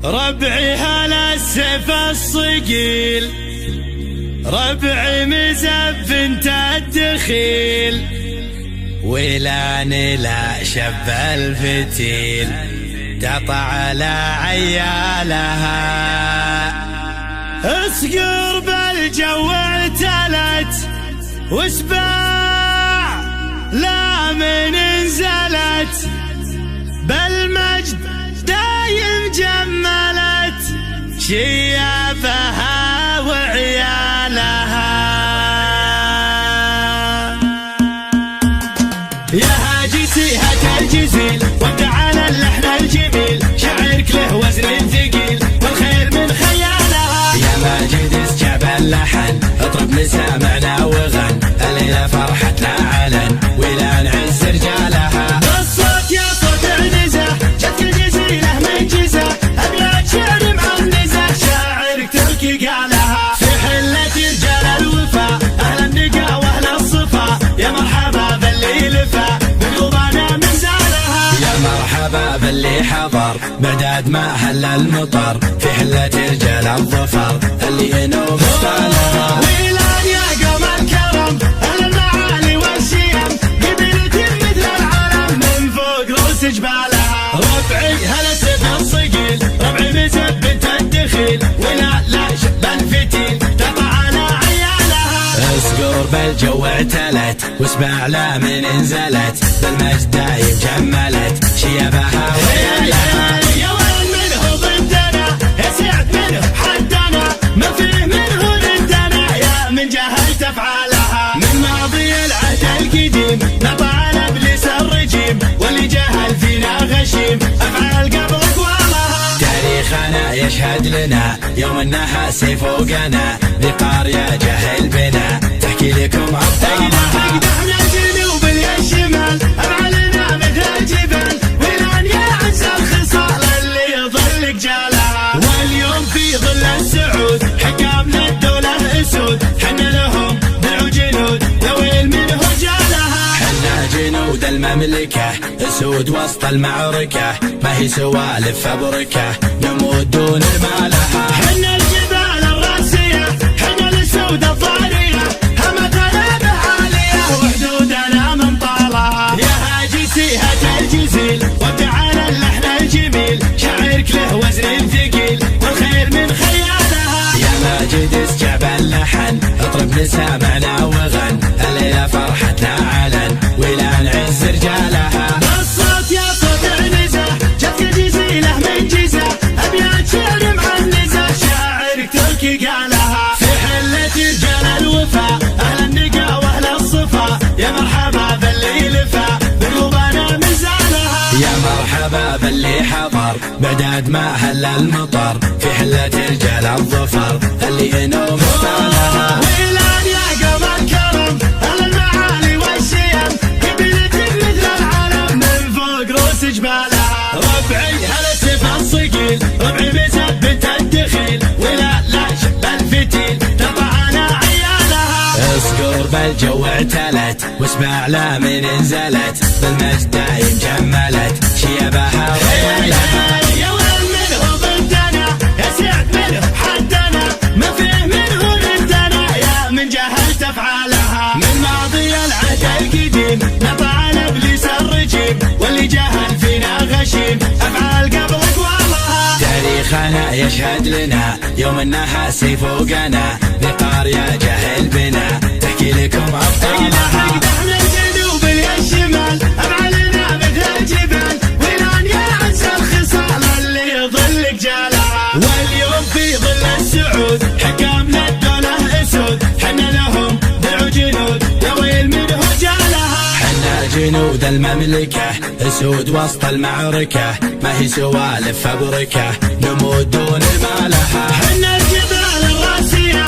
ربعي هلا السيف الصقيل، ربعي مزف انت الدخيل، ولاني لا شب الفتيل قطع على عيالها. اسقر بالجو اعتلت وسباع لا من انزلت، بالمجد دايم جملت شيابها وعيالها. يا هاجي سيهة الجزيل وابدع على اللحن الجميل، شعرك له وزن ثقيل والخير من خيالها. يا ماجد اسجع باللحن اطرب لسامعنا وغن، الليلة فرحتنا علن ولا نعز رجالها. بالصوت يا صوت عنزة جت الجزيلة من جزة، ابيات شعر معنزة شاعرك تركي قالها. في حلة رجال الوفا اهل النقا واهل الصفا، يا مرحبا باللي لفا بقلوبنا من زالها. يا مرحبا باللي حضر بعداد ما هل المطر، في حلة رجال الظفر اللي ينوب ستالها. ويلان يا قوم الكرم اهل المعالي والشيم، قبيلة مثل العالم من فوق روس جبالها. ربعي هلا السيف الصقيل، ربعي مزف بنت الدخيل، ولا لا شب الفتيل تقع على عيالها. اسقر بالجو اعتلت واسمع لا من انزلت، بالمجد دايم جملت شيابها وعيالها. يا وين منه ضدنا يا سعد منه حدنا، ما فيه منه ضدنا يا من جهلت افعالها. من ماضي العهد القديم نطع ابليس الرجيم، واللي جهل فينا غشيم افعال قبل اقوالها. تاريخنا يشهد لنا يوم انها سيف فوقنا، ذقار يا جهل بنا تحكي لكم ابطالها. اقدحنا الجنوب الشمال افعالنا مثل الجبال، ولان يا عز الخصال اللي يظل جالها. واليوم في ظل السعود حكامنا الدولة اسود، حنا لهم درع وجنود يا ويل منه جالها. حنا جنود المملكة اسود وسط المعركة، ما هي سوالف فبركة نموت دون مالها. حنا الجبال الراسية حنا الاسود الضارية، همتنا بعالية وحدودنا من طالها. يا هاجي سيهة الجزيل وابدع على اللحن الجميل، شعرك له وزن ثقيل والخير من خيالها. يا ماجد اسجع باللحن اطرب لسامعنا وغن، الليلة فرحتنا علن ولا نعز رجالها. بالصوت يا صوت عنزة جت الجزيلة من جزة، ابيات شعر معنزة شاعرك تركي قالها. في حلة رجال الوفا اهل النقا واهل الصفا، يا مرحبا باللي لفا بقلوبنا من زالها. يا مرحبا باللي حضر بعداد ما هل المطر، في حلة رجال الظفر اللي ينوب ستالها. ويلان يا قوم الكرم اهل المعالي والشيم، قبيلة مثل العالم من فوق روس جبالها. ربعي هلا السيف الصقيل، ربعي مزف بنت الدخيل، ولا لا شب الفتيل تقع على عيالها. اسقر بالجو اعتلت واسمع لا من انزلت، بالمجد دايم جملت شيابها وعيالها. يا وين منه ضدنا يا سعد منه حدنا، ما فيه منه ضدنا يا من جهلت افعالها. من ماضي العهد القديم نطع ابليس الرجيم، واللي جهل فينا غشيم افعال قبل اقوالها. تاريخنا يشهد لنا يوم انها سيف فوقنا، ذقار يا جهل بنا تحكي لكم ابطالها. اقدحنا الجنوب الشمال افعالنا مثل الجبال، ولان يا عز الخصال اللي يظل جالها. واليوم في ظل السعود حكامنا الدولة اسود، حنا لهم درع وجنود يا ويل منه جالها. حنا جنود المملكة اسود وسط المعركة، ما هي سوالف فبركة نموت دون مالها. حنا الجبال الراسية